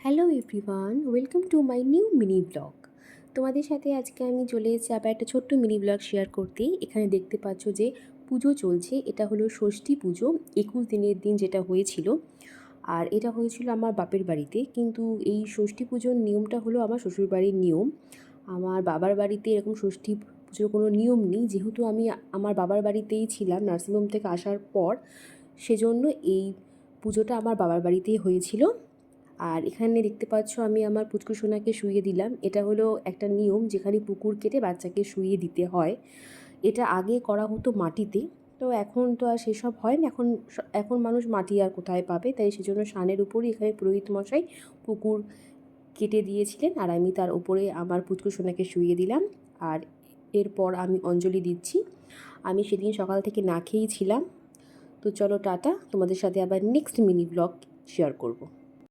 Hello everyone, welcome to my new mini blog. তোমাদের সাথে আজকে আমি চলে এসেছি আবার একটা ছোট্ট মিনি ব্লগ শেয়ার করতে। এখানে দেখতে পাচ্ছ যে পুজো চলছে। এটা হলো ষষ্ঠী পুজো, 21 দিনের দিন যেটা হয়েছিল। আর এটা হয়েছিল আমার বাপের বাড়িতে, কিন্তু এই ষষ্ঠী পুজোর নিয়মটা হলো আমার শ্বশুরবাড়ির নিয়ম। আমার বাবার বাড়িতে এরকম ষষ্ঠী পুজোর কোনো নিয়ম নেই, যেহেতু আমি আমার বাবার বাড়িতেই ছিলাম নার্সিংহোম থেকে আসার পর, সেজন্য এই পুজোটা আমার বাবার বাড়িতেই হয়েছিল। আর এখানে দেখতে পাচ্ছ আমি আমার পুচকু সোনাকে শুইয়ে দিলাম। এটা হলো একটা নিয়ম, যেখানে পুকুর কেটে বাচ্চাকে শুইয়ে দিতে হয়। এটা আগে করা হতো মাটিতে, তো এখন তো আর সেসব হয় না। এখন মানুষ মাটি আর কোথায় পাবে, তাই সেজন্য সানের উপরই এখানে পুরোহিত মশাই পুকুর কেটে দিয়েছিলেন, আর আমি তার উপরে আমার পুচকু সোনাকে শুইয়ে দিলাম। আর এরপর আমি অঞ্জলি দিচ্ছি। আমি সেদিন সকাল থেকে না খেয়েই ছিলাম। তো চলো টাটা, তোমাদের সাথে আবার নেক্সট মিনি ব্লগ শেয়ার করব।